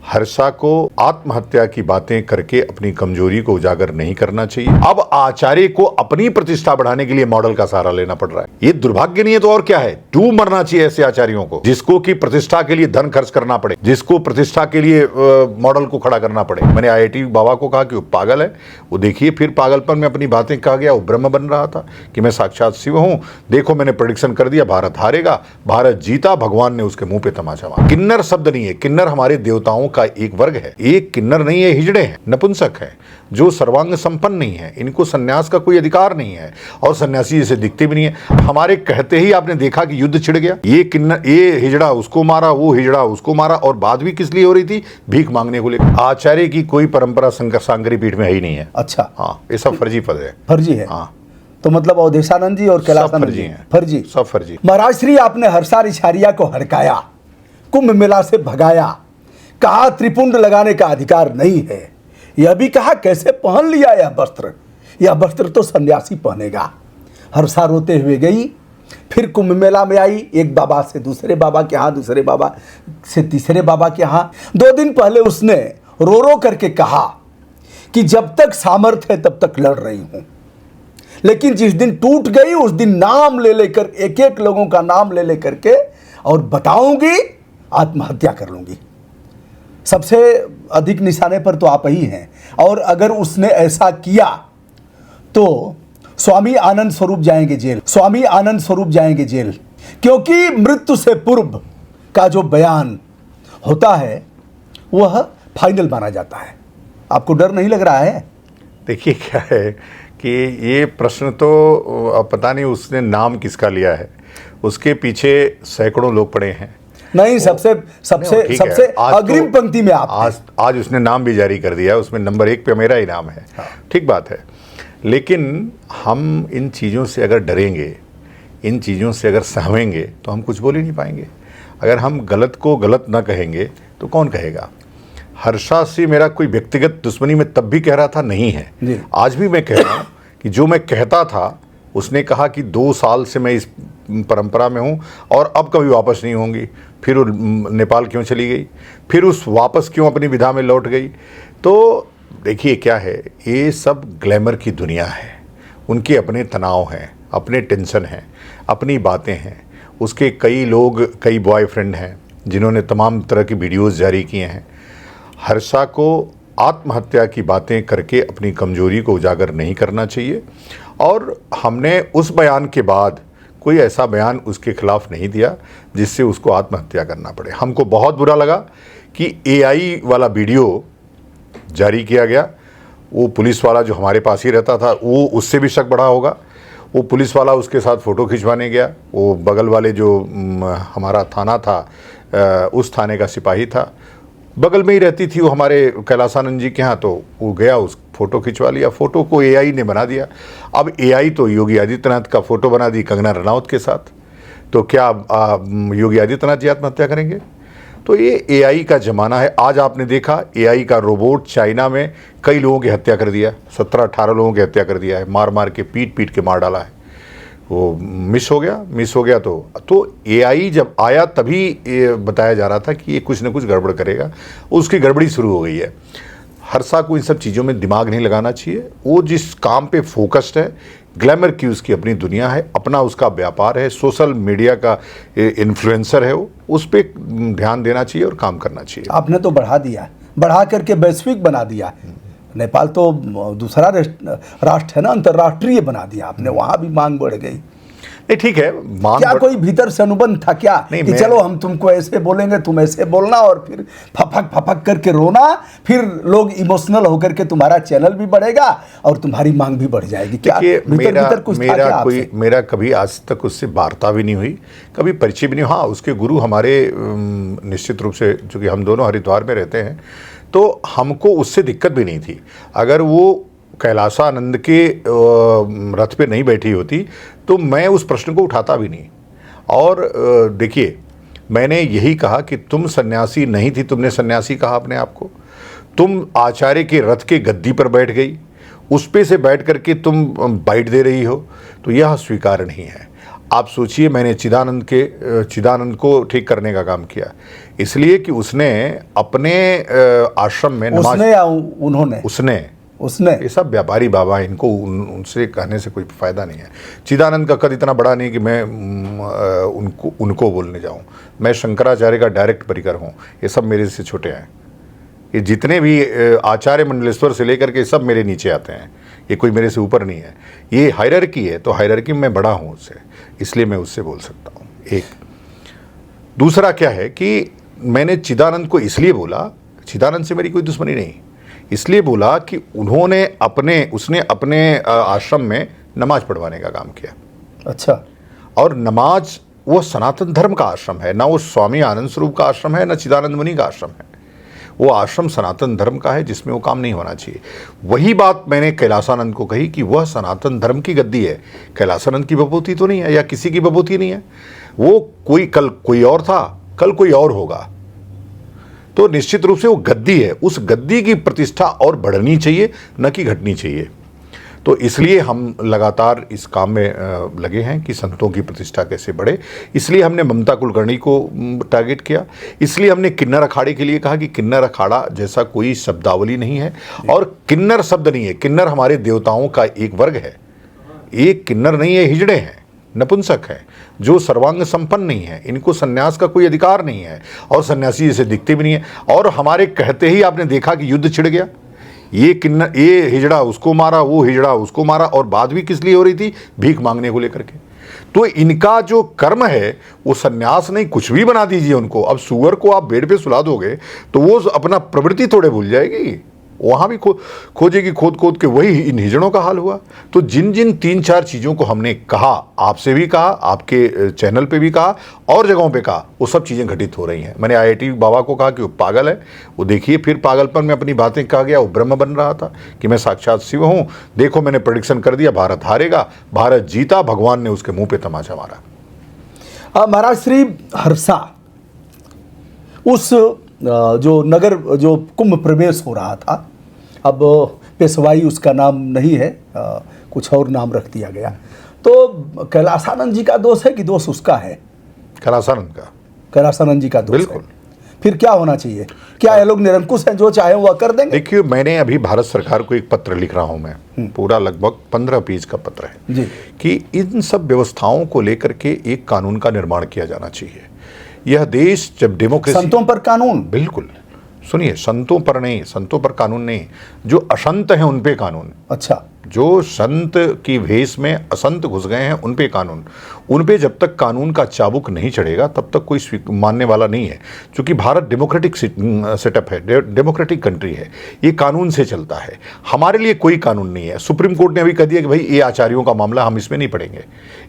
हर्षा को आत्महत्या की बातें करके अपनी कमजोरी को उजागर नहीं करना चाहिए। अब आचार्य को अपनी प्रतिष्ठा बढ़ाने के लिए मॉडल का सहारा लेना पड़ रहा है। ये दुर्भाग्य नहीं है तो और क्या है। डूब मरना चाहिए ऐसे आचार्यों को, जिसको की प्रतिष्ठा के लिए धन खर्च करना पड़े, जिसको प्रतिष्ठा के लिए मॉडल को खड़ा करना पड़े। मैंने IIT बाबा को कहा कि वो पागल है, वो देखिए फिर पागलपन में अपनी बातें कहा गया, वो ब्रह्म बन रहा था कि मैं साक्षात शिव हूं। देखो मैंने प्रेडिक्शन कर दिया, भारत हारेगा, भारत जीता, भगवान ने उसके मुंह पे तमाचा मारा। किन्नर शब्द नहीं है, किन्नर हमारे देवताओं का एक वर्ग है। एक किन्नर नहीं है, हिजड़े हैं, नपुंसक है, जो सर्वांग संपन्न नहीं है। इनको सन्यास का कोई अधिकार नहीं है और सन्यासी जैसे दिखते भी नहीं है। हमारे कहते ही आपने देखा कि युद्ध छिड़ गया। ये किन्नर, ये हिजड़ा उसको मारा, वो हिजड़ा उसको मारा, और बात भी किस लिए हो रही थी? भीख मांगने को लेकर। आचार्य की कोई परंपरा सांकरी पीठ में है ही नहीं है। अच्छा, हाँ, ये सब फर्जी पद है। फर्जी है। हाँ, तो मतलब अवधेशानंद जी और कैलाशानंद जी फर्जी, सब फर्जी। महाराज श्री आपने हर्षा रिछारिया को हड़काया, कुंभ मेला से भगाया, कहा त्रिपुंड लगाने का अधिकार नहीं है। यह भी कहा कैसे पहन लिया यह वस्त्र तो सन्यासी पहनेगा। हर्षा रोते हुए गई, फिर कुंभ मेला में आई, एक बाबा से दूसरे बाबा के यहाँ, दूसरे बाबा से तीसरे बाबा के यहाँ। 2 दिन पहले उसने रो रो करके कहा कि जब तक सामर्थ्य है तब तक लड़ रही हूं, लेकिन जिस दिन टूट गई उस दिन नाम ले लेकर, एक एक लोगों का नाम ले लेकर के और बताऊंगी, आत्महत्या कर लूंगी। सबसे अधिक निशाने पर तो आप ही हैं, और अगर उसने ऐसा किया तो स्वामी आनंद स्वरूप जाएंगे जेल, स्वामी आनंद स्वरूप जाएंगे जेल, क्योंकि मृत्यु से पूर्व का जो बयान होता है वह फाइनल माना जाता है। आपको डर नहीं लग रहा है? देखिए क्या है कि ये प्रश्न तो अब पता नहीं उसने नाम किसका लिया है, उसके पीछे सैकड़ों लोग पड़े हैं। नहीं, सबसे अग्रिम पंक्ति में आप आज उसने नाम भी जारी कर दिया, उसमें नंबर 1 पे मेरा ही नाम है। हाँ। ठीक बात है, लेकिन हम इन चीज़ों से अगर डरेंगे, इन चीज़ों से अगर सहमेंगे तो हम कुछ बोल ही नहीं पाएंगे। अगर हम गलत को गलत ना कहेंगे तो कौन कहेगा? हर्षा से मेरा कोई व्यक्तिगत दुश्मनी में तब भी कह रहा था नहीं है, आज भी मैं कह रहा हूँ कि जो मैं कहता था, उसने कहा कि 2 साल से मैं इस परंपरा में हूँ और अब कभी वापस नहीं होंगी। फिर वो नेपाल क्यों चली गई, फिर उस वापस क्यों अपनी विधा में लौट गई? तो देखिए क्या है, ये सब ग्लैमर की दुनिया है। उनके अपने तनाव हैं, अपने टेंशन हैं, अपनी बातें हैं। उसके कई लोग, कई बॉयफ्रेंड हैं जिन्होंने तमाम तरह की वीडियोज़ जारी किए हैं। हर्षा को आत्महत्या की बातें करके अपनी कमजोरी को उजागर नहीं करना चाहिए, और हमने उस बयान के बाद कोई ऐसा बयान उसके खिलाफ नहीं दिया जिससे उसको आत्महत्या करना पड़े। हमको बहुत बुरा लगा कि AI वाला वीडियो जारी किया गया। वो पुलिस वाला जो हमारे पास ही रहता था, वो उससे भी शक बढ़ा होगा। वो पुलिस वाला उसके साथ फ़ोटो खिंचवाने गया। वो बगल वाले जो हमारा थाना था, उस थाने का सिपाही था, बगल में ही रहती थी वो हमारे कैलाशानंद जी के यहाँ, तो वो गया, उस फ़ोटो खिंचवा लिया। फ़ोटो को AI ने बना दिया। अब AI तो योगी आदित्यनाथ का फ़ोटो बना दी कंगना रनौत के साथ। तो क्या योगी आदित्यनाथ जी आत्महत्या करेंगे? तो ये AI का ज़माना है। आज आपने देखा AI का रोबोट चाइना में कई लोगों की हत्या कर दिया, 17-18 लोगों की हत्या कर दिया है, मार मार के, पीट पीट के मार डाला है। वो मिस हो गया। तो AI जब आया तभी ये बताया जा रहा था कि ये कुछ न कुछ गड़बड़ करेगा, उसकी गड़बड़ी शुरू हो गई है। हर्षा को इन सब चीज़ों में दिमाग नहीं लगाना चाहिए। वो जिस काम पे फोकस्ड है, ग्लैमर की उसकी अपनी दुनिया है, अपना उसका व्यापार है, सोशल मीडिया का इन्फ्लुएंसर है, वो उस पर ध्यान देना चाहिए और काम करना चाहिए। आपने तो बढ़ा दिया, बढ़ा करके वैश्विक बना दिया। नेपाल तो दूसरा राष्ट्र है ना, अंतर्राष्ट्रीय बना दिया आपने, वहाँ भी मांग बढ़ गई। नहीं ठीक है, क्या कोई भीतर से अनुबंध था क्या कि चलो हम तुमको ऐसे बोलेंगे, तुम ऐसे बोलना, और फिर फपक करके रोना, फिर लोग इमोशनल होकर के तुम्हारा चैनल भी बढ़ेगा और तुम्हारी मांग भी बढ़ जाएगी? क्या भीतर कुछ था क्या? मेरा कभी आज तक उससे वार्ता भी नहीं हुई, कभी परिचय भी नहीं। हाँ, उसके गुरु हमारे निश्चित रूप से, चूँकि हम दोनों हरिद्वार में रहते हैं, तो हमको उससे दिक्कत भी नहीं थी। अगर वो कैलाशानंद के रथ पे नहीं बैठी होती तो मैं उस प्रश्न को उठाता भी नहीं। और देखिए, मैंने यही कहा कि तुम सन्यासी नहीं थी, तुमने सन्यासी कहा अपने आप को। तुम आचार्य के रथ के गद्दी पर बैठ गई, उस पे से बैठ करके तुम बाइट दे रही हो, तो यह स्वीकार नहीं है। आप सोचिए, मैंने चिदानंद को ठीक करने का काम किया, इसलिए कि उसने अपने आश्रम में नमाज, उसने या उन्होंने? उसने। ये सब व्यापारी बाबा, इनको उनसे कहने से कोई फायदा नहीं है। चिदानंद का कद इतना बड़ा नहीं कि मैं उनको बोलने जाऊं। मैं शंकराचार्य का डायरेक्ट परिकर हूं, ये सब मेरे से छोटे हैं। ये जितने भी आचार्य मंडलेश्वर से लेकर के सब मेरे नीचे आते हैं, ये कोई मेरे से ऊपर नहीं है। ये हायरार्की है, तो हायरार्की में बड़ा हूँ उससे, इसलिए मैं उससे बोल सकता हूँ। एक दूसरा क्या है कि मैंने चिदानंद को इसलिए बोला, चिदानंद से मेरी कोई दुश्मनी नहीं, इसलिए बोला कि उसने अपने आश्रम में नमाज पढ़वाने का काम किया। अच्छा। और नमाज, वो सनातन धर्म का आश्रम है, ना वो स्वामी आनंद स्वरूप का आश्रम है, ना चिदानंद मुनि का आश्रम है। वो आश्रम सनातन धर्म का है, जिसमें वो काम नहीं होना चाहिए। वही बात मैंने कैलासानंद को कही कि वह सनातन धर्म की गद्दी है, कैलासानंद की बभूति तो नहीं है, या किसी की बभूति नहीं है। वो कल कोई और था, कल कोई और होगा, तो निश्चित रूप से वो गद्दी है। उस गद्दी की प्रतिष्ठा और बढ़नी चाहिए, न कि घटनी चाहिए। तो इसलिए हम लगातार इस काम में लगे हैं कि संतों की प्रतिष्ठा कैसे बढ़े। इसलिए हमने ममता कुलकर्णी को टारगेट किया। इसलिए हमने किन्नर अखाड़े के लिए कहा कि किन्नर अखाड़ा जैसा कोई शब्दावली नहीं है, और किन्नर शब्द नहीं है। किन्नर हमारे देवताओं का एक वर्ग है, एक किन्नर नहीं है, हिजड़े हैं, नपुंसक है, जो सर्वांग संपन्न नहीं है। इनको सन्यास का कोई अधिकार नहीं है, और सन्यासी जैसे दिखते भी नहीं है। और हमारे कहते ही आपने देखा कि युद्ध छिड़ गया। ये हिजड़ा उसको मारा, वो हिजड़ा उसको मारा, और बात भी किस लिए हो रही थी? भीख मांगने को लेकर के। तो इनका जो कर्म है वो सन्यास नहीं, कुछ भी बना दीजिए उनको। अब सुअर को आप बेड पे सुला दोगे तो वो अपना प्रवृत्ति थोड़े भूल जाएगी, वहाँ भी खोजेगी, खोद के। वही इन हिजड़ों का हाल हुआ। तो जिन 3-4 चीज़ों को हमने कहा, आपसे भी कहा, आपके चैनल पे भी कहा, और जगहों पे कहा, वो सब चीज़ें घटित हो रही हैं। मैंने IIT बाबा को कहा कि वो पागल है, वो देखिए फिर पागलपन में अपनी बातें कहा गया, वो ब्रह्म बन रहा था कि मैं साक्षात शिव हूँ। देखो मैंने प्रेडिक्शन कर दिया, भारत हारेगा, भारत जीता, भगवान ने उसके मुँह पर तमाचा मारा। महाराज श्री हर्षा, उस जो नगर, जो कुंभ प्रवेश हो रहा था, अब पेशवाई उसका नाम नहीं है, कुछ और नाम रख दिया गया। तो कैलासानंद जी का दोष है कि दोष उसका है? कैलासानंद जी का दोष बिल्कुल है। फिर क्या होना चाहिए? क्या ये लोग निरंकुश हैं, जो चाहे वह कर देंगे? देखिए, मैंने अभी भारत सरकार को एक पत्र लिख रहा हूं मैं, पूरा लगभग 15 पेज का पत्र है जी, कि इन सब व्यवस्थाओं को लेकर के एक कानून का निर्माण किया जाना चाहिए। यह देश जब डेमोक्रेसी, संतों पर कानून, बिल्कुल सुनिए, संतों पर नहीं, संतों पर कानून नहीं, जो असंत हैं उन पे कानून। अच्छा, जो संत की भेष में असंत घुस गए हैं उन पे कानून। उन पे जब तक कानून का चाबुक नहीं चढ़ेगा तब तक कोई मानने वाला नहीं है। क्योंकि भारत डेमोक्रेटिक सेटअप है, डेमोक्रेटिक कंट्री है, ये कानून से चलता है। हमारे लिए कोई कानून नहीं है। सुप्रीम कोर्ट ने अभी कह दिया कि भाई ये आचार्यों का मामला, हम इसमें नहीं पढ़ेंगे,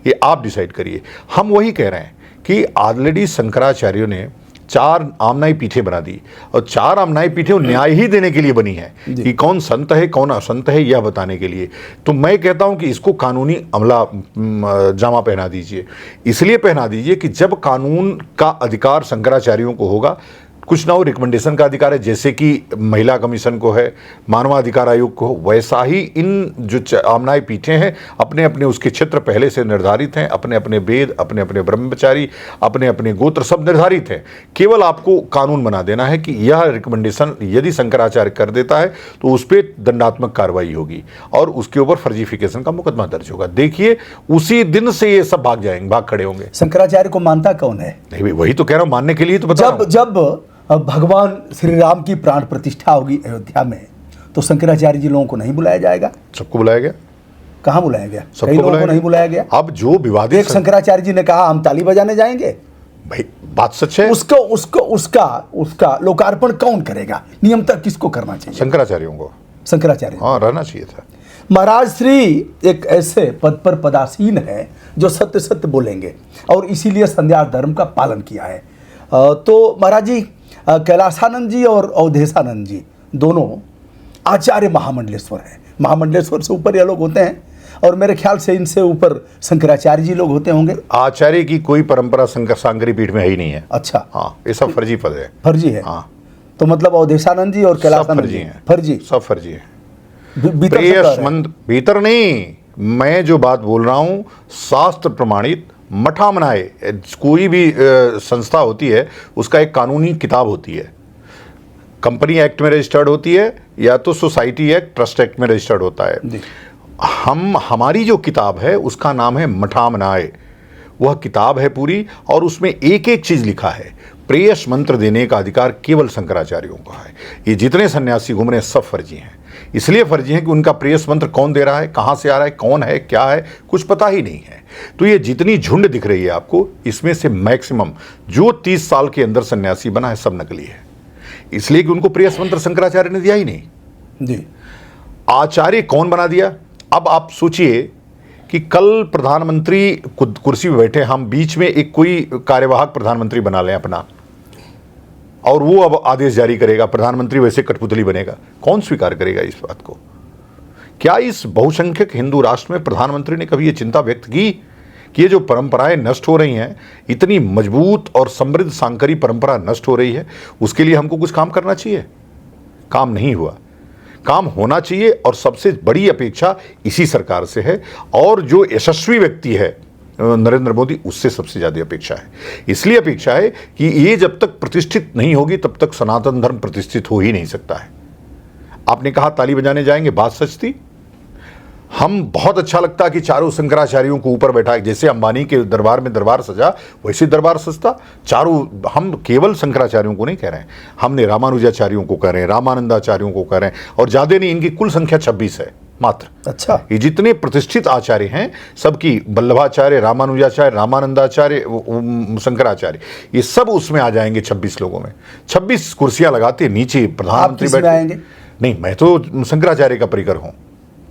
ये आप डिसाइड करिए। हम वही कह रहे हैं कि ऑलरेडी शंकराचार्यों ने 4 आमनाई पीठें बना दी, और 4 आमनाई पीठें न्याय ही देने के लिए बनी है कि कौन संत है कौन असंत है, यह बताने के लिए। तो मैं कहता हूं कि इसको कानूनी अमला जामा पहना दीजिए। इसलिए पहना दीजिए कि जब कानून का अधिकार शंकराचार्यों को होगा, कुछ ना हो रिकमेंडेशन का अधिकार है, जैसे कि महिला कमीशन को है, मानवाधिकार आयोग को, वैसा ही इन जो आमनाई पीठें हैं अपने अपने उसके क्षेत्र पहले से निर्धारित हैं, अपने अपने वेद, अपने अपने ब्रह्मचारी, अपने अपने गोत्र सब निर्धारित हैं। केवल आपको कानून बना देना है कि यह रिकमेंडेशन यदि शंकराचार्य कर देता है तो उस पर दंडात्मक कार्रवाई होगी और उसके ऊपर फर्जीफिकेशन का मुकदमा दर्ज होगा। देखिए उसी दिन से ये सब भाग जाएंगे, भाग खड़े होंगे। शंकराचार्य को मानता कौन है? नहीं भाई, वही तो कह रहा हूं, मानने के लिए तो बता रहा हूं। जब भगवान श्री राम की प्राण प्रतिष्ठा होगी अयोध्या में, तो शंकराचार्य जी लोगों को नहीं बुलाया जाएगा? सबको बुलाया गया। कहाँ बुलाया गया? कई लोगों को नहीं बुलाया गया। अब जो विवादित, एक शंकराचार्य जी ने कहा हम ताली बजाने जाएंगे। भाई बात सच है। उसका लोकार्पण कौन करेगा? नियमतः किसको करना चाहिए? शंकराचार्यों को। शंकराचार्य, हाँ, रहना चाहिए था। महाराज श्री एक ऐसे पद पर पदासीन है जो सत्य सत्य बोलेंगे, और इसीलिए संध्या धर्म का पालन किया है। तो महाराज जी, कैलासानंद जी और अवधेशानंद जी दोनों आचार्य महामंडलेश्वर हैं। महामंडलेश्वर से ऊपर ये लोग होते हैं, और मेरे ख्याल से इनसे ऊपर शंकराचार्य जी लोग होते होंगे। आचार्य की कोई परंपरा सांकरी पीठ में है ही नहीं है। अच्छा, हाँ, ये सब फर्जी पद है। फर्जी है? हाँ। तो मतलब अवधेशानंद जी और कैलासानंद जी फर्जी, सब फर्जी है। भीतर नहीं, मैं जो बात बोल रहा हूं शास्त्र प्रमाणित मठामनाए, कोई भी संस्था होती है उसका एक कानूनी किताब होती है, कंपनी एक्ट में रजिस्टर्ड होती है या तो सोसाइटी एक्ट, ट्रस्ट एक्ट में रजिस्टर्ड होता है। हमारी जो किताब है उसका नाम है मठामनाए, वह किताब है पूरी, और उसमें एक एक चीज लिखा है। प्रेयस मंत्र देने का अधिकार केवल शंकराचार्यों का है। ये जितने सन्यासी घूम रहे हैं सब फर्जी हैं। इसलिए फर्जी हैं कि उनका प्रेयस मंत्र कौन दे रहा है, कहां से आ रहा है, कौन है, क्या है, कुछ पता ही नहीं है। तो ये जितनी झुंड दिख रही है आपको, इसमें से मैक्सिमम जो 30 साल के अंदर सन्यासी बना है सब नकली है, इसलिए कि उनको प्रेयस मंत्र शंकराचार्य ने दिया ही नहीं जी। आचार्य कौन बना दिया। अब आप सोचिए कि कल प्रधानमंत्री कुर्सी पे बैठे, हम बीच में एक कोई कार्यवाहक प्रधानमंत्री बना लें अपना, और वो अब आदेश जारी करेगा, प्रधानमंत्री वैसे कठपुतली बनेगा, कौन स्वीकार करेगा इस बात को। क्या इस बहुसंख्यक हिंदू राष्ट्र में प्रधानमंत्री ने कभी ये चिंता व्यक्त की कि ये जो परंपराएं नष्ट हो रही हैं, इतनी मजबूत और समृद्ध सांकरी परंपरा नष्ट हो रही है, उसके लिए हमको कुछ काम करना चाहिए। काम नहीं हुआ, काम होना चाहिए, और सबसे बड़ी अपेक्षा इसी सरकार से है, और जो यशस्वी व्यक्ति है नरेंद्र मोदी, उससे सबसे ज़्यादा अपेक्षा है। इसलिए अपेक्षा है कि ये जब तक प्रतिष्ठित नहीं होगी तब तक सनातन धर्म प्रतिष्ठित हो ही नहीं सकता है। आपने कहा ताली बजाने जाएंगे, बात सच थी। हम बहुत अच्छा लगता कि चारों शंकराचार्यों को ऊपर बैठा, जैसे अंबानी के दरबार में दरबार सजा वैसे दरबार सजता चारों। हम केवल शंकराचार्यों को नहीं कह रहे हैं, हमने रामानुजाचार्यों को कह रहे हैं, रामानंदाचार्यों को कह रहे हैं, और ज़्यादा नहीं, इनकी कुल संख्या 26 है मात्र। अच्छा, ये जितने प्रतिष्ठित आचार्य हैं सबकी, वल्लभाचार्य, रामानुजाचार्य, रामानंदाचार्य, शंकराचार्य, ये सब उसमें आ जाएंगे 26 लोगों में। 26 कुर्सियां लगाते नीचे प्रधानमंत्री बैठे। नहीं, मैं तो शंकराचार्य का परिकर हूं।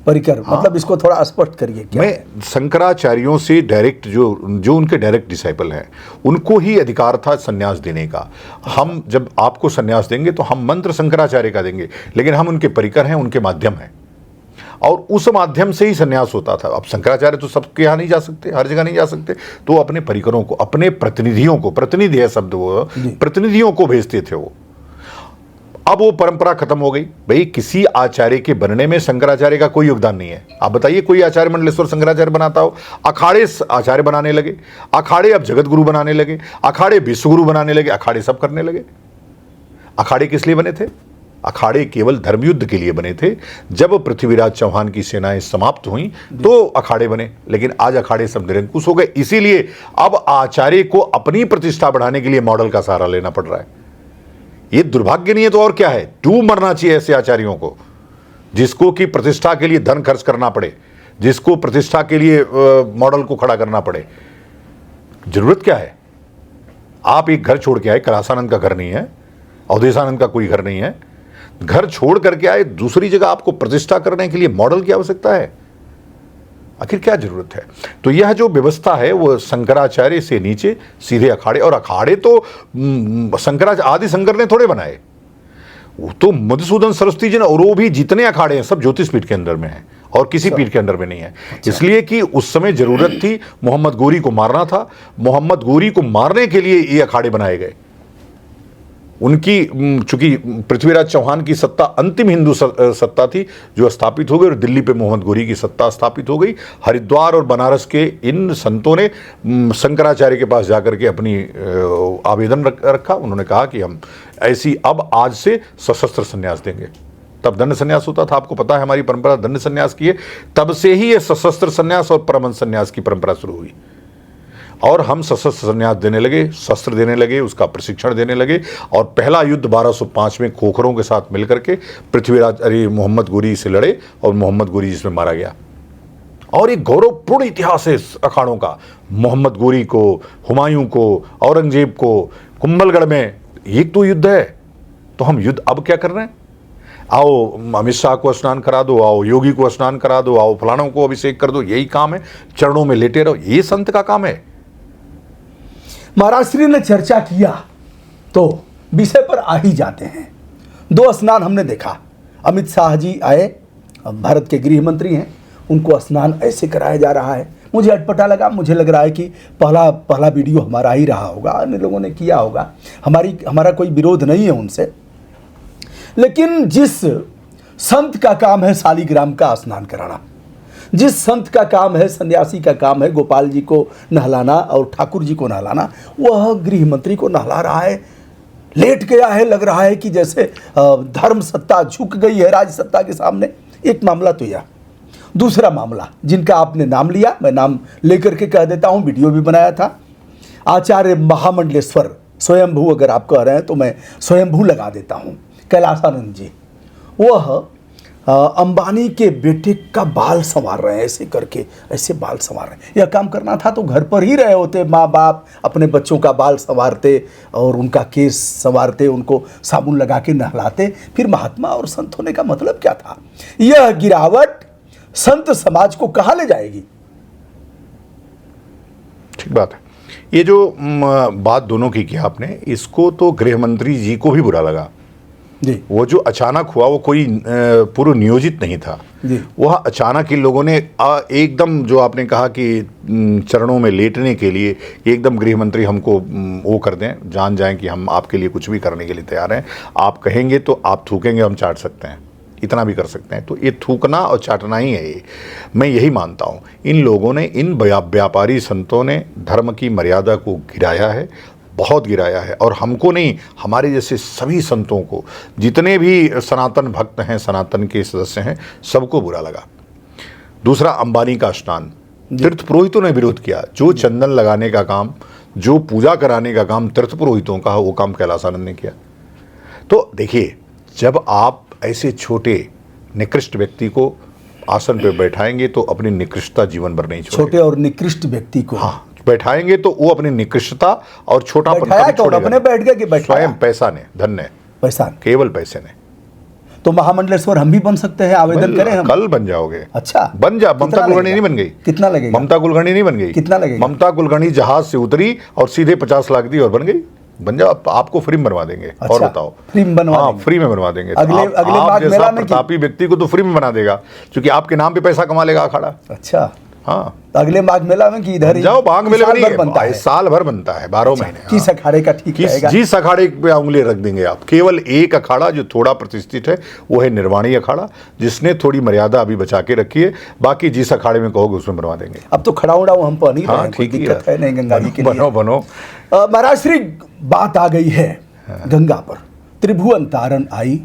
परिकर मतलब इसको थोड़ा स्पष्ट करिए। क्या मैं शंकराचार्यों से डायरेक्ट, जो उनके डायरेक्ट डिसाइपल हैं, उनको ही अधिकार था सन्यास देने का। हम जब आपको सन्यास देंगे तो हम मंत्र शंकराचार्य का देंगे, लेकिन हम उनके परिकर हैं, उनके माध्यम हैं, और उस माध्यम से ही सन्यास होता था। अब शंकराचार्य तो सबके यहाँ नहीं जा सकते, हर जगह नहीं जा सकते, तो अपने परिकरों को, अपने प्रतिनिधियों को, प्रतिनिधि है शब्द वो, प्रतिनिधियों को भेजते थे वो। अब वो परंपरा खत्म हो गई। भाई किसी आचार्य के बनने में शंकराचार्य का कोई योगदान नहीं है। आप बताइए कोई आचार्य मंडलेश्वर शंकराचार्य बनाता हो। अखाड़े आचार्य बनाने लगे, अखाड़े अब जगत गुरु बनाने लगे, अखाड़े विश्वगुरु बनाने लगे, अखाड़े सब करने लगे। अखाड़े किस लिए बने थे? अखाड़े केवल धर्मयुद्ध के लिए बने थे। जब पृथ्वीराज चौहान की सेनाएं समाप्त हुई तो अखाड़े बने, लेकिन आज अखाड़े सब निरंकुश हो गए। इसीलिए अब आचार्य को अपनी प्रतिष्ठा बढ़ाने के लिए मॉडल का सहारा लेना पड़ रहा है। ये दुर्भाग्य नहीं है तो और क्या है। डूब मरना चाहिए ऐसे आचार्यों को, जिसको कि प्रतिष्ठा के लिए धन खर्च करना पड़े, जिसको प्रतिष्ठा के लिए मॉडल को खड़ा करना पड़े। जरूरत क्या है? आप एक घर छोड़ के आए, कैलासानंद का घर नहीं है, अवधेशानंद का कोई घर नहीं है, घर छोड़ करके आए दूसरी जगह, आपको प्रतिष्ठा करने के लिए मॉडल की आवश्यकता है? आखिर क्या जरूरत है? तो यह जो व्यवस्था है वो शंकराचार्य से नीचे सीधे अखाड़े, और अखाड़े तो शंकराचार्य आदि शंकर ने थोड़े बनाए, वो तो मधुसूदन सरस्वती जी ने, और वो भी जितने अखाड़े हैं सब ज्योतिष पीठ के अंदर में है और किसी पीठ के अंदर में नहीं है। इसलिए कि उस समय जरूरत थी, मोहम्मद गोरी को मारना था। मोहम्मद गोरी को मारने के लिए ये अखाड़े बनाए गए। उनकी चूंकि पृथ्वीराज चौहान की सत्ता अंतिम हिंदू सत्ता थी जो स्थापित हो गई, और दिल्ली पे मोहम्मद गोरी की सत्ता स्थापित हो गई। हरिद्वार और बनारस के इन संतों ने शंकराचार्य के पास जाकर के अपनी आवेदन रखा। उन्होंने कहा कि हम ऐसी अब आज से सशस्त्र संन्यास देंगे। तब दंड संन्यास होता था, आपको पता है हमारी परंपरा दंड संन्यास की है। तब से ही ये सशस्त्र संन्यास और परमहंस संन्यास की परंपरा शुरू हुई, और हम सशस्त्र संन्यास देने लगे, शस्त्र देने लगे, उसका प्रशिक्षण देने लगे। और पहला युद्ध 1205 में खोखरों के साथ मिलकर के पृथ्वीराज मोहम्मद गोरी से लड़े, और मोहम्मद गोरी जिसमें मारा गया। और एक गौरवपूर्ण इतिहास है अखाड़ों का। मोहम्मद गोरी को, हुमायूं को, औरंगजेब को, कुंभलगढ़ में एक तो युद्ध है। तो हम युद्ध अब क्या कर रहे हैं? आओ अमित शाह को स्नान करा दो, आओ योगी को स्नान करा दो, आओ फलानों को अभिषेक कर दो, यही काम है। चरणों में लेटे रहो, ये संत का काम है। महाराज श्री ने चर्चा किया तो विषय पर आ ही जाते हैं। 2 स्नान हमने देखा। अमित शाह जी आए, भारत के गृह मंत्री हैं, उनको स्नान ऐसे कराया जा रहा है। मुझे अटपटा लगा, मुझे लग रहा है कि पहला वीडियो हमारा ही रहा होगा, अन्य लोगों ने किया होगा। हमारा कोई विरोध नहीं है उनसे, लेकिन जिस संत का काम है शालिग्राम का स्नान कराना, जिस संत का काम है, सन्यासी का काम है गोपाल जी को नहलाना और ठाकुर जी को नहलाना, वह गृह मंत्री को नहला रहा है, लेट गया है, लग रहा है कि जैसे धर्म सत्ता झुक गई है राज सत्ता के सामने। एक मामला तो यह। दूसरा मामला जिनका आपने नाम लिया, मैं नाम लेकर के कह देता हूं, वीडियो भी बनाया था, आचार्य महामंडलेश्वर स्वयंभू, अगर आप कह रहे हैं तो मैं स्वयंभू लगा देता हूं, कैलाशानंद जी। वह अंबानी के बेटे का बाल संवार रहे हैं, ऐसे करके ऐसे बाल संवार रहे हैं। यह काम करना था तो घर पर ही रहे होते, माँ बाप अपने बच्चों का बाल संवारते और उनका केस संवारते, उनको साबुन लगा के नहलाते। फिर महात्मा और संत होने का मतलब क्या था? यह गिरावट संत समाज को कहाँ ले जाएगी? ठीक बात है। ये जो बात दोनों की आपने, इसको तो गृह मंत्री जी को भी बुरा लगा जी। वो जो अचानक हुआ, वो कोई पूर्व नियोजित नहीं था जी। वह अचानक ही लोगों ने एकदम, जो आपने कहा कि चरणों में लेटने के लिए एकदम गृह मंत्री हमको वो कर दें, जान जाएं कि हम आपके लिए कुछ भी करने के लिए तैयार हैं, आप कहेंगे तो आप थूकेंगे, हम चाट सकते हैं, इतना भी कर सकते हैं। तो ये थूकना और चाटना ही है ये, मैं यही मानता हूँ। इन लोगों ने, इन व्यापारी संतों ने धर्म की मर्यादा को गिराया है, बहुत गिराया है। और हमको नहीं, हमारे जैसे सभी संतों को, जितने भी सनातन भक्त हैं, सनातन के सदस्य हैं, सबको बुरा लगा। दूसरा, अंबानी का स्नान, तीर्थ पुरोहितों ने विरोध किया। जो चंदन लगाने का काम, जो पूजा कराने का काम तीर्थ पुरोहितों का है, वो काम कैलाशानंद ने किया। तो देखिए, जब आप ऐसे छोटे निकृष्ट व्यक्ति को आसन पे बैठाएंगे तो अपनी निकृष्टता जीवन भर नहीं छोड़ेगा। छोटे और निकृष्ट व्यक्ति को बैठाएंगे तो वो अपनी निकृष्टता और छोटा अपने बैठ गया कि बैठाया? स्वयं पैसा ने, धन ने, पैसा, केवल पैसे ने। तो महामंडलेश्वर हम भी बन सकते हैं, आवेदन करें हम? कल बन जाओगे। अच्छा, बन जा। ममता कुलकर्णी नहीं बन गई? कितना लगेगा? ममता कुलकर्णी नहीं बन गई? कितना लगेगा? ममता कुलकर्णी जहाज से उतरी और सीधे 50 लाख दी और बन गई। बन जाओ, आपको फ्री में बनवा देंगे। अच्छा, और बताओ, फ्री में बनवा देंगे? फ्री में बनवा देंगे। अगले माघ मेला में प्रतापी व्यक्ति को तो फ्री में बना देगा, क्योंकि आपके नाम पे पैसा कमा लेगा अखाड़ा। अच्छा, हाँ, अगले माघ मेला में कि इधर ही जाओ? माघ मेले में नहीं बनता है, साल भर बनता है, 12 महीने। किस अखाड़े का ठीक रहेगा? जिस अखाड़े पे उंगली रख देंगे आप। केवल एक अखाड़ा जो थोड़ा प्रतिष्ठित है, वो है निर्वाणी अखाड़ा, जिसने थोड़ी मर्यादा अभी बचा के रखी है। बाकी जिस अखाड़े में कहोगे उसमें बनवा देंगे। अब तो खड़ा उड़ा हम पर नहीं रहे हैं, कोई ठीक दिक्कत है नहीं गंगा जी के लिए। बनो बनो। महाराज श्री, बात आ गई है गंगा पर। त्रिभुवन तारन आई,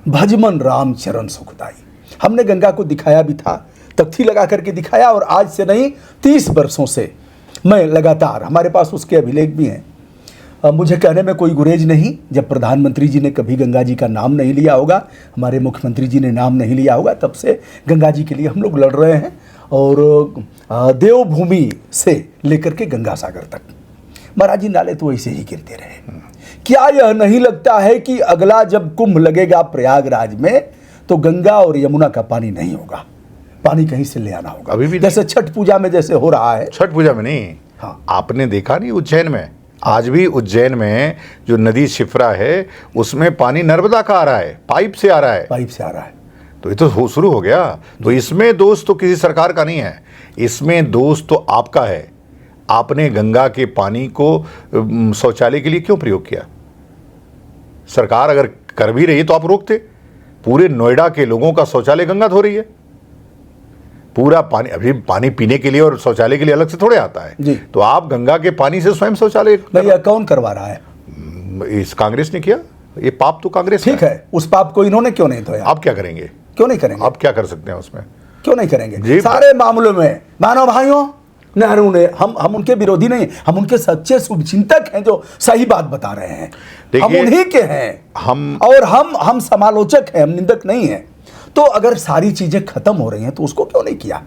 भजमन राम चरण सुखदाई। हमने गंगा को दिखाया भी था, तख्ती लगा करके दिखाया, और आज से नहीं 30 वर्षों से मैं लगातार, हमारे पास उसके अभिलेख भी हैं। मुझे कहने में कोई गुरेज नहीं, जब प्रधानमंत्री जी ने कभी गंगा जी का नाम नहीं लिया होगा, हमारे मुख्यमंत्री जी ने नाम नहीं लिया होगा, तब से गंगा जी के लिए हम लोग लड़ रहे हैं। और देवभूमि से लेकर के गंगा सागर तक महाराज जी नाले तो ऐसे ही गिरते रहे। क्या यह नहीं लगता है कि अगला जब कुंभ लगेगा प्रयागराज में, तो गंगा और यमुना का पानी नहीं होगा, पानी कहीं से ले आना होगा? अभी भी जैसे छठ पूजा में जैसे हो रहा है। छठ पूजा में नहीं, हाँ, आपने देखा नहीं उज्जैन में? आज भी उज्जैन में जो नदी शिप्रा है, उसमें पानी नर्मदा का आ रहा है, पाइप से आ रहा है। पाइप से आ रहा है। तो ये तो शुरू हो गया। तो इसमें दोष तो किसी सरकार का नहीं है, इसमें दोष तो आपका है। आपने गंगा के पानी को शौचालय के लिए क्यों प्रयोग किया? सरकार अगर कर भी रही है तो आप रोकते। पूरे नोएडा के लोगों का शौचालय गंगा धो रही है। पूरा पानी, अभी पानी पीने के लिए और शौचालय के लिए अलग से थोड़े आता है जी। तो आप गंगा के पानी से स्वयं शौचालय। नहीं, कौन करवा रहा है? इस कांग्रेस ने किया। ये पाप तो कांग्रेस ठीक है, उस पाप को इन्होंने क्यों नहीं धोया? आप क्या करेंगे? क्यों नहीं करेंगे? आप क्या कर सकते हैं उसमें? क्यों नहीं करेंगे? सारे मामलों में मानव भाइयों, नेहरू ने, हम उनके विरोधी नहीं, हम उनके सच्चे शुभचिंतक हैं जो सही बात बता रहे हैं। हम उन्हीं के हैं, और हम समालोचक हैं, हम निंदक नहीं हैं। तो अगर सारी चीजें खत्म हो रही हैं तो उसको क्यों नहीं किया?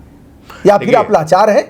या फिर आप लाचार हैं?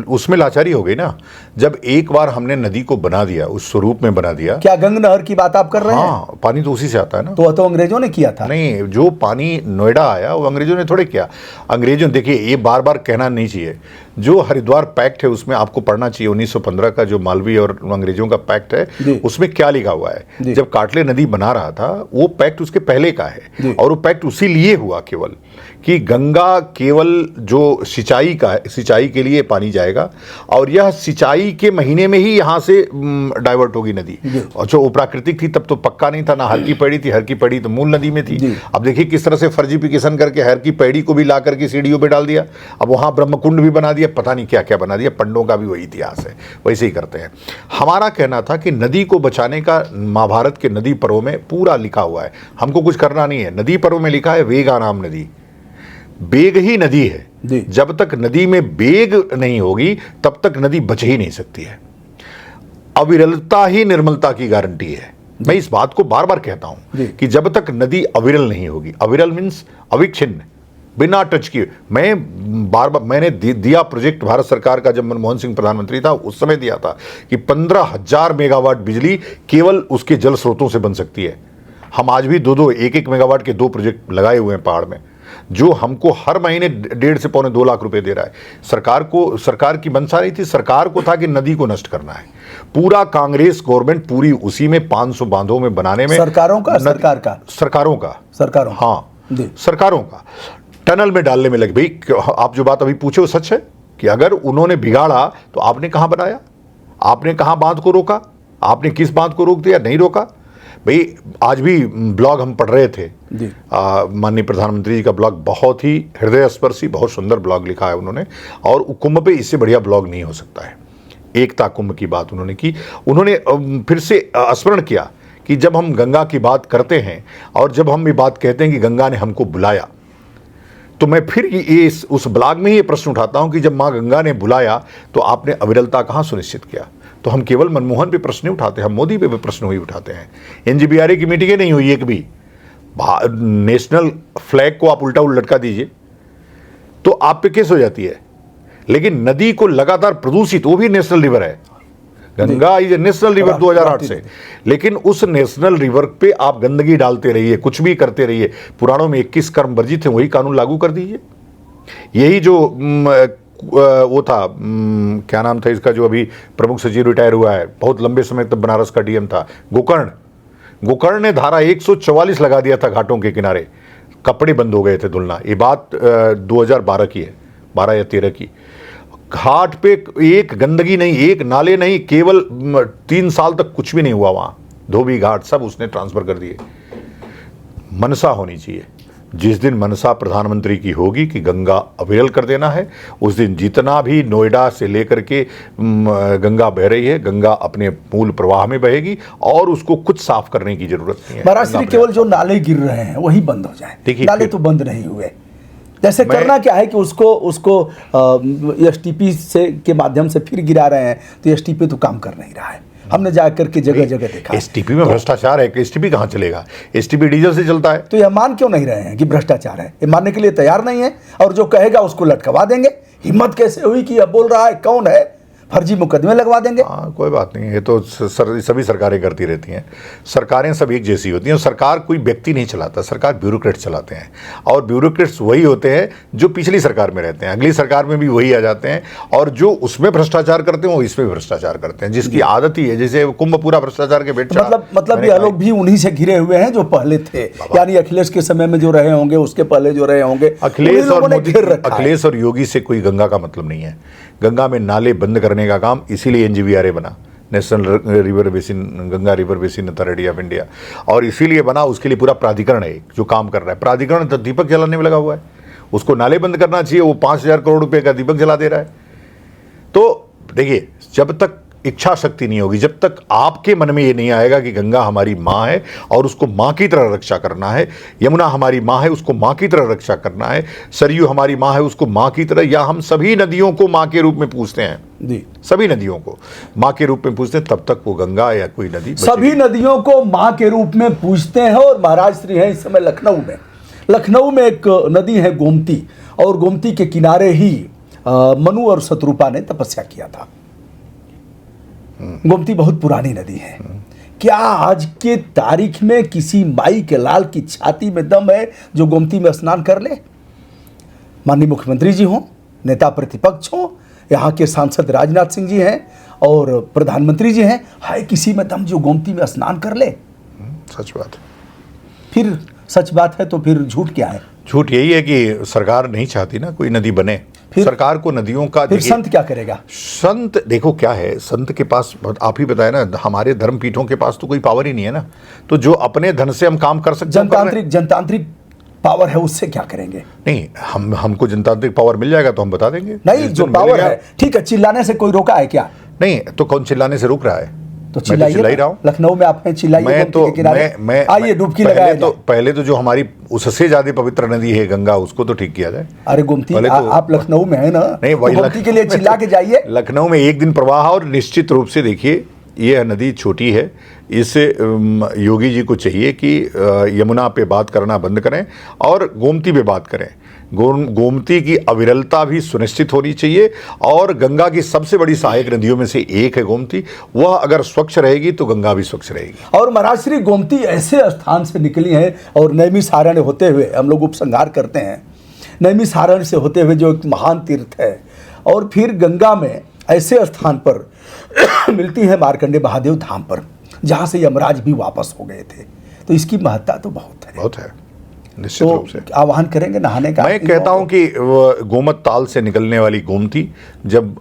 उसमें लाचारी हो गई ना। जब एक बार हमने नदी को बना दिया, उस स्वरूप में बना दिया। क्या गंगा नहर की बात आप कर रहे हैं? हाँ, पानी तो उसी से आता है ना। तो अंग्रेजों ने किया था? नहीं, जो पानी नोएडा आया वो अंग्रेजों ने थोड़े किया। अंग्रेजों, देखिए ये बार बार कहना नहीं चाहिए, जो हरिद्वार पैक्ट है उसमें आपको पढ़ना चाहिए। 1915 का जो मालवी और अंग्रेजों का पैक्ट है, उसमें क्या लिखा हुआ है। जब काटले नदी बना रहा था, वो पैक्ट उसके पहले का है, और वो पैक्ट उसी लिए हुआ केवल कि गंगा केवल जो सिंचाई के लिए पानी जाएगा और यह सिंचाई के महीने में ही यहाँ से डाइवर्ट होगी नदी। और जो प्राकृतिक थी तब तो पक्का नहीं था, ना हर की पैड़ी थी, हर की पैड़ी तो मूल नदी में थी। अब देखिए किस तरह से फर्जीफिकेशन करके हर की पैड़ी को भी ला करके सीढ़ियों पे डाल दिया, अब वहाँ ब्रह्मकुंड भी बना दिया, पता नहीं क्या क्या बना दिया। पंडों का भी वही इतिहास है, वैसे ही करते हैं। हमारा कहना था कि नदी को बचाने का महाभारत के नदी पर्वों में पूरा लिखा हुआ है, हमको कुछ करना नहीं है। नदी पर्व में लिखा है वेगा नाम नदी, बेग ही नदी है। जब तक नदी में बेग नहीं होगी तब तक नदी बच ही नहीं सकती है। अविरलता ही निर्मलता की गारंटी है। मैं इस बात को बार बार कहता हूं कि जब तक नदी अविरल नहीं होगी, अविरल मीन्स अविच्छिन्न, बिना टच किए। मैंने दिया प्रोजेक्ट भारत सरकार का, जब मनमोहन सिंह प्रधानमंत्री था उस समय दिया था कि 15,000 मेगावाट बिजली केवल उसके जल स्रोतों से बन सकती है। हम आज भी 2-2, 1-1 मेगावाट के 2 प्रोजेक्ट लगाए हुए हैं पहाड़ में, जो हमको हर महीने 1.5 से पौने 2 लाख रुपए दे रहा है। सरकार की मंशा नहीं थी, सरकार को था कि नदी को नष्ट करना है। पूरा कांग्रेस गवर्नमेंट पूरी उसी में 500 बांधों में बनाने में, सरकारों का टनल में डालने में लगे। भाई आप जो बात अभी पूछे वो सच है कि अगर उन्होंने बिगाड़ा तो आपने कहां बनाया, आपने कहां बांध को रोका, आपने किस बांध को रोक दिया, नहीं रोका। भाई आज भी ब्लॉग हम पढ़ रहे थे, माननीय प्रधानमंत्री जी का ब्लॉग, बहुत ही हृदयस्पर्शी, बहुत सुंदर ब्लॉग लिखा है उन्होंने। और कुंभ पे इससे बढ़िया ब्लॉग नहीं हो सकता है। एकता कुंभ की बात उन्होंने की। उन्होंने फिर से स्मरण किया कि जब हम गंगा की बात करते हैं और जब हम ये बात कहते हैं कि गंगा ने हमको बुलाया, तो मैं फिर उस ब्लॉग में ही ये प्रश्न उठाता हूं कि जब मां गंगा ने बुलाया तो आपने अविरलता कहां सुनिश्चित किया। तो हम केवल मनमोहन पे प्रश्न नहीं उठाते, हम मोदी पे भी प्रश्न ही उठाते हैं। एनजीबीआरए की मीटिंगें नहीं हुई एक भी। नेशनल फ्लैग को आप उल्टा लटका दीजिए तो आप पे केस हो जाती है। लेकिन नदी को लगातार प्रदूषित, वो भी नेशनल रिवर है, Ganga is a national river 2008 से, लेकिन उस नेशनल रिवर पे आप गंदगी डालते रहिए, कुछ भी करते रहिए। पुराणों में 21 कर्म वर्जित थे, वही कानून लागू कर दीजिए। यही जो वो था, क्या नाम था इसका, जो अभी प्रमुख सचिव रिटायर हुआ है, बहुत लंबे समय तक बनारस का डीएम था, गोकर्ण ने धारा 144 लगा दिया था घाटों के किनारे, कपड़े बंद हो गए थे धुलना। ये बात 2012 की है, 12 या 13 की। घाट पे एक गंदगी नहीं, एक नाले नहीं, केवल 3 साल तक कुछ भी नहीं हुआ वहां। धोबी घाट सब उसने ट्रांसफर कर दिए। मनसा होनी चाहिए। जिस दिन मनसा प्रधानमंत्री की होगी कि गंगा अविरल कर देना है, उस दिन जितना भी नोएडा से लेकर के गंगा बह रही है, गंगा अपने मूल प्रवाह में बहेगी और उसको कुछ साफ करने की जरूरत नहीं है। महाराष्ट्र केवल जो नाले गिर रहे हैं वही बंद हो जाए, नाले तो बंद नहीं हुए। जैसे करना क्या है कि उसको एसटीपी से के माध्यम से फिर गिरा रहे हैं, तो एसटीपी तो काम कर नहीं रहा है। हमने जाकर के जगह जगह देखा एसटीपी में भ्रष्टाचार है। एसटीपी कहाँ चलेगा? एसटीपी डीजल से चलता है। तो यह मान क्यों नहीं रहे हैं कि भ्रष्टाचार है? ये मानने के लिए तैयार नहीं है, और जो कहेगा उसको लटकवा देंगे। हिम्मत कैसे हुई कि यह बोल रहा है, कौन है, फर्जी मुकदमे लगवा देंगे। हाँ, कोई बात नहीं, ये तो सभी सरकारें करती रहती हैं। सरकारें सब एक जैसी होती हैं। सरकार कोई व्यक्ति नहीं चलाता, सरकार ब्यूरोक्रेट चलाते हैं, और ब्यूरोक्रेट्स वही होते हैं जो पिछली सरकार में रहते हैं, अगली सरकार में भी वही आ जाते हैं, और जो उसमें भ्रष्टाचार करते हैं वो इसमें भ्रष्टाचार करते हैं, जिसकी आदत ही है। जैसे कुंभ पूरा भ्रष्टाचार के बेट चढ़ा। मतलब ये लोग भी उन्हीं से घिरे हुए हैं जो पहले थे, यानी अखिलेश के समय में जो रहे होंगे, उसके पहले जो रहे होंगे। अखिलेश और योगी से कोई गंगा का मतलब नहीं है। गंगा में नाले बंद करने का काम इसीलिए एनजीबीआरए बना, national river basin, Ganga river basin authority of India, और इसीलिए बना। उसके लिए पूरा प्राधिकरण है जो काम कर रहा है। प्राधिकरण तो दीपक जलाने में लगा हुआ है, उसको नाले बंद करना चाहिए, वो 5,000 करोड़ रुपए का दीपक जला दे रहा है। तो देखिए, जब तक इच्छा शक्ति नहीं होगी, जब तक आपके मन में ये नहीं आएगा कि गंगा हमारी माँ है और उसको माँ की तरह रक्षा करना है, यमुना हमारी माँ है उसको माँ की तरह रक्षा करना है, सरयू हमारी माँ है उसको माँ की तरह, या हम सभी नदियों को माँ के रूप में पूछते हैं जी, सभी नदियों को माँ के रूप में पूछते हैं, तब तक वो गंगा या कोई नदी, सभी नदियों को माँ के रूप में पूछते हैं। और महाराज श्री हैं इस समय लखनऊ में एक नदी है गोमती, और गोमती के किनारे ही मनु और शत्रुपा ने तपस्या किया था। गोमती बहुत पुरानी नदी है। क्या आज के तारीख में किसी माई के लाल की छाती में दम है जो गोमती में स्नान कर ले? माननीय मुख्यमंत्री जी हों, नेता प्रतिपक्ष हों, यहाँ के सांसद राजनाथ सिंह जी हैं और प्रधानमंत्री जी हैं, है किसी में दम जो गोमती में स्नान कर ले? सच बात है। फिर सच बात है तो फिर झूठ क्या है? झूठ यही है कि सरकार नहीं चाहती ना कोई नदी बने। फिर सरकार को नदियों का फिर देखिए, संत क्या करेगा? संत देखो क्या है, संत के पास आप ही बताए ना, हमारे धर्म पीठों के पास तो कोई पावर ही नहीं है ना, तो जो अपने धन से हम काम कर सकते हैं वो कर रहे हैं। जनतांत्रिक पावर है, उससे क्या करेंगे? नहीं, हमको जनतांत्रिक पावर मिल जाएगा तो हम बता देंगे। नहीं, जिस जो दिन मिल पावर गया- है, ठीक है, चिल्लाने से कोई रोका है क्या? नहीं तो कौन चिल्लाने से रोक रहा है? तो मैं तो चिल्ला ही रहा हूँ। लखनऊ में आपने चिल्लाइए, मैं गोमती तो के किनारे मैं आइए, डुबकी पहले लगाया तो जाए। पहले तो जो हमारी उससे ज्यादा पवित्र नदी है गंगा, उसको तो ठीक किया जाए। अरे गोमती, पहले तो- आप लखनऊ में है ना, नहीं, तो वही गोमती के लिए लखनऊ में चिल्ला तो- के जाइए। लखनऊ में एक दिन प्रवाह, और निश्चित रूप से देखिए ये नदी छोटी है, इससे योगी जी को चाहिए कि यमुना पे बात करना बंद करें और गोमती पे बात करें। गोमती की अविरलता भी सुनिश्चित होनी चाहिए, और गंगा की सबसे बड़ी सहायक नदियों में से एक है गोमती, वह अगर स्वच्छ रहेगी तो गंगा भी स्वच्छ रहेगी। और महाराज श्री गोमती ऐसे स्थान से निकली है, और नैमिषारण्य होते हुए हम लोग उपसंहार करते हैं, नैमिषारण्य से होते हुए जो एक महान तीर्थ है, और फिर गंगा में ऐसे स्थान पर मिलती है मार्कंडे महादेव धाम पर, जहाँ से यमराज भी वापस हो गए थे। तो इसकी महत्ता तो बहुत है, निश्चित रूप से। तो आह्वान करेंगे नहाने का। मैं कहता हूं कि गोमत ताल से निकलने वाली गोमती जब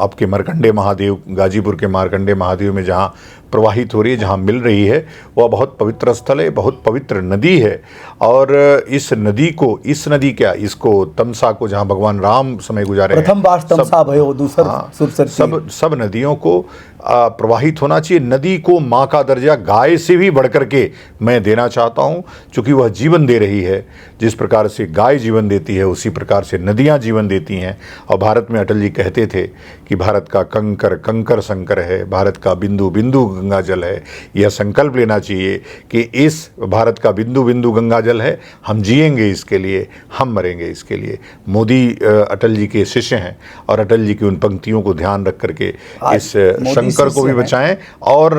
आपके मार्कंडे महादेव, गाजीपुर के मार्कंडे महादेव में जहां प्रवाहित हो रही है, जहां मिल रही है, वह बहुत पवित्र स्थल है, बहुत पवित्र नदी है। और इस नदी को, इस नदी क्या, इसको तमसा को, जहां भगवान राम समय गुजारे हैं, प्रथम बार तमसा भयो दूसर सुरसर, सब नदियों को प्रवाहित होना चाहिए। नदी को माँ का दर्जा गाय से भी बढ़कर के मैं देना चाहता हूँ, क्योंकि वह जीवन दे रही है। जिस प्रकार से गाय जीवन देती है, उसी प्रकार से नदियाँ जीवन देती हैं। और भारत में अटल जी कहते थे कि भारत का कंकर कंकर शंकर है, भारत का बिंदु बिंदु गंगा जल है। यह संकल्प लेना चाहिए कि इस भारत का बिंदु बिंदु गंगा जल है, हम जिएंगे इसके लिए, हम मरेंगे इसके लिए। मोदी अटल जी के शिष्य हैं, और अटल जी की उन पंक्तियों को ध्यान रख करके इस शंकर को भी बचाएं और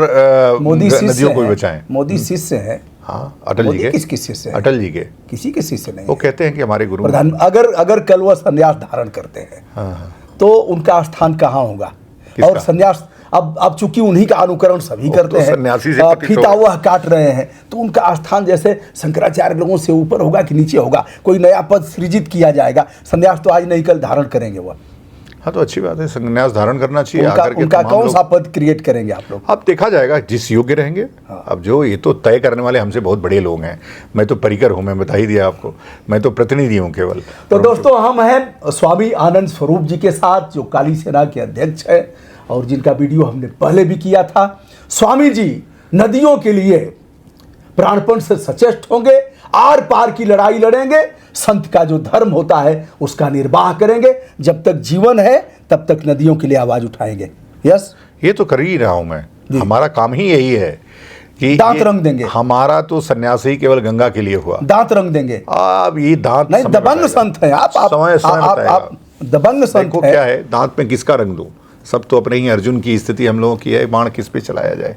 नदियों को भी बचाएं। मोदी शिष्य है। हाँ, अटल जी के। किसके शिष्य है? अटल जी के। किसी के शिष्य नहीं। वो कहते हैं कि हमारे गुरु प्रधान, अगर कल वह संन्यास धारण करते हैं, हाँ, तो उनका स्थान कहाँ होगा? किसका? और संन्यास अब चूंकि उन्हीं का अनुकरण सभी करते तो हैं, सन्यासी से पतित फीता होगा। हुआ काट रहे हैं, तो उनका स्थान जैसे शंकराचार्य लोगों से ऊपर होगा कि नीचे होगा? कोई नया पद सृजित किया जाएगा? संन्यास तो आज नहीं कल धारण करेंगे वह। हाँ, तो अच्छी बात है, संन्यास धारण करना चाहिए। आकर के उनका तमाम कौन लोग- सा पद क्रिएट करेंगे आप लोग? अब देखा जाएगा जिस योग्य रहेंगे। अब जो ये तो तय करने वाले हमसे बहुत बड़े लोग हैं। मैं तो परिकर हूँ, मैं बता ही दिया आपको, मैं तो प्रतिनिधि हूँ केवल। तो दोस्तों, हम हैं स्वामी आनंद स्वरूप जी के साथ, जो काली सेना के अध्यक्ष है, और जिनका वीडियो हमने पहले भी किया था। स्वामी जी नदियों के लिए प्राणपण से सचेष्ट होंगे, आर पार की लड़ाई लड़ेंगे, संत का जो धर्म होता है उसका निर्वाह करेंगे। जब तक जीवन है तब तक नदियों के लिए आवाज उठाएंगे। यस, ये तो कर ही रहा हूं मैं, हमारा काम ही यही है कि दांत रंग देंगे। हमारा तो सन्यास ही केवल गंगा के लिए हुआ। दांत रंग देंगे। अब ये दांत नहीं, समय दबंग बताएगा। संत है आप समय बताएगा। आप दबंग संत देखो है। क्या है, दांत में किसका रंग दूं? सब तो अपने ही। अर्जुन की स्थिति हम लोगों की है, बाण किस पे चलाया जाए,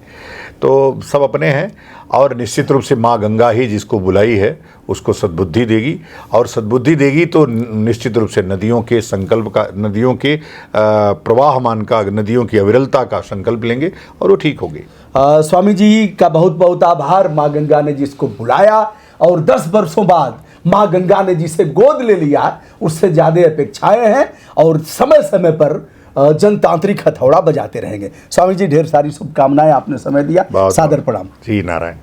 तो सब अपने हैं। और निश्चित रूप से माँ गंगा ही जिसको बुलाई है उसको सद्बुद्धि देगी, और सद्बुद्धि देगी तो निश्चित रूप से नदियों के संकल्प का, नदियों के प्रवाहमान का, नदियों की अविरलता का संकल्प लेंगे और वो ठीक होगी। स्वामी जी का बहुत बहुत आभार। माँ गंगा ने जिसको बुलाया और 10 वर्षों बाद माँ गंगा ने जिसे गोद ले लिया, उससे ज़्यादा अपेक्षाएं हैं, और समय समय पर जनतांत्रिक हथौड़ा बजाते रहेंगे। स्वामी जी, ढेर सारी शुभकामनाएं, आपने समय दिया, सादर प्रणाम। जी नारायण।